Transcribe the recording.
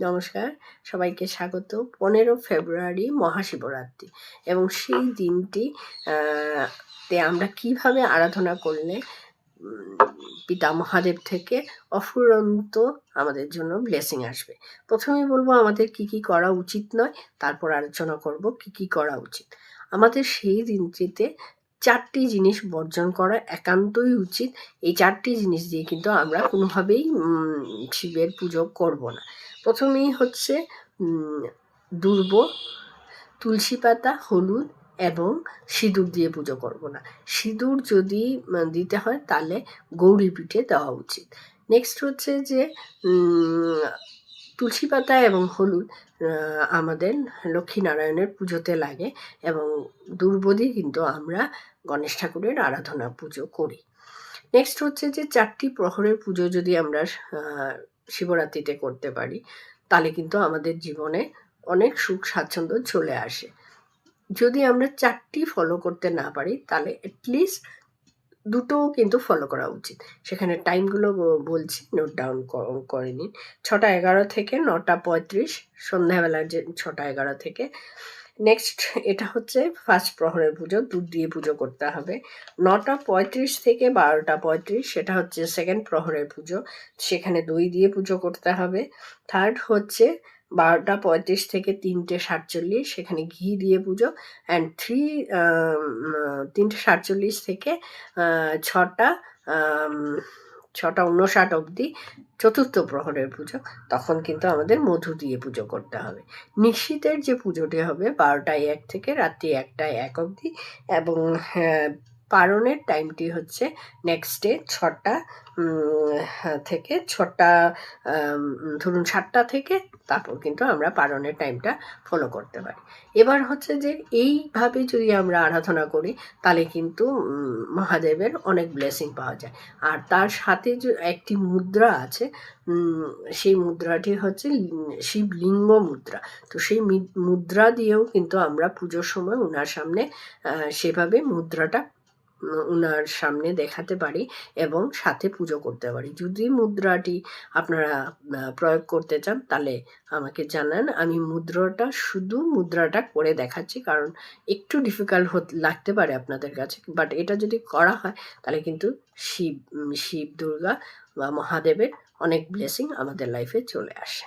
নমস্কার, সবাইকে স্বাগত। 15 ফেব্রুয়ারি মহাশিবরাত্রি এবং সেই দিনটি তে আমরা কিভাবে আরাধনা করলে পিতা মহাদেব থেকে অফুরন্ত আমাদের জন্য ব্লেসিং আসবে। প্রথমেই বলবো আমাদের কি কি করা উচিত নয়, তারপর আলোচনা করব কি কি করা উচিত। আমাদের সেই দিনটিতে 4টি জিনিস বর্জন করা একান্তই উচিত। এই 4টি জিনিস দিয়ে কিন্তু আমরা কোনোভাবেই শিবের পুজো করব না। প্রথমেই হচ্ছে দুর্ব, তুলসী পাতা, হলুদ এবং সিঁদুর দিয়ে পুজো করব না। সিঁদুর যদি দিতে হয় তাহলে গৌরী পিঠে দেওয়া উচিত। নেক্সট হচ্ছে যে তুলসী পাতা এবং হলুদ আমাদের লক্ষ্মীনারায়ণের পুজোতে লাগে এবং দুর্ব দিয়ে কিন্তু আমরা গণেশ ঠাকুরের আরাধনা পুজো করি। নেক্সট হচ্ছে যে 4টি প্রহরের পুজো যদি আমরা শিবরাত্রিতে করতে পারি তাহলে কিন্তু আমাদের জীবনে অনেক সুখ স্বাচ্ছন্দ্য চলে আসে। যদি আমরা 4টি ফলো করতে না পারি তাহলে অ্যাটলিস্ট 2টোও কিন্তু ফলো করা উচিত। সেখানে টাইমগুলো বলছি, নোট ডাউন করে নিন। 6টা 11 থেকে 9টা 35, সন্ধ্যাবেলার যে 6টা 11 থেকে। নেক্সট এটা হচ্ছে ফার্স্ট প্রহরের পুজো, দুধ দিয়ে পুজো করতে হবে। 9টা 35 থেকে 12টা 35 সেটা হচ্ছে সেকেন্ড প্রহরের পুজো, সেখানে দই দিয়ে পুজো করতে হবে। থার্ড হচ্ছে 12টা 35 থেকে 3টে 47 সেখানে ঘি দিয়ে পুজো। অ্যান্ড 3টে 47 থেকে 6টা 59 অবধি চতুর্থ প্রহরের পুজো, তখন কিন্তু আমাদের মধু দিয়ে পুজো করতে হবে। নিশীথের যে পুজোটি হবে 12টায় 1 থেকে রাত্রি 1টায় 1 অবধি এবং পারণের টাইমটি হচ্ছে নেক্সট ডে 6টা থেকে 6টা ধরুন 7টা থেকে তারপর কিন্তু আমরা পারণের টাইমটা ফলো করতে পারি। এবার হচ্ছে যে এইভাবে যদি আমরা আরাধনা করি তাহলে কিন্তু মহাদেবের অনেক ব্লেসিং পাওয়া যায়। আর তার সাথে যে একটি মুদ্রা আছে, সেই মুদ্রাটি হচ্ছে শিবলিঙ্গ মুদ্রা। তো সেই মুদ্রা দিয়েও কিন্তু আমরা পুজোর সময় ওনার সামনে সেভাবে মুদ্রাটা ওনার সামনে দেখাতে পারি এবং সাথে পুজো করতে পারি। যদি মুদ্রাটি আপনারা প্রয়োগ করতে চান তাহলে আমাকে জানান। আমি শুধু মুদ্রাটা করে দেখাচ্ছি, কারণ একটু ডিফিকাল্ট লাগতে পারে আপনাদের কাছে, বাট এটা যদি করা হয় তাহলে কিন্তু শিব দুর্গা বা মহাদেবের অনেক ব্লেসিং আমাদের লাইফে চলে আসে।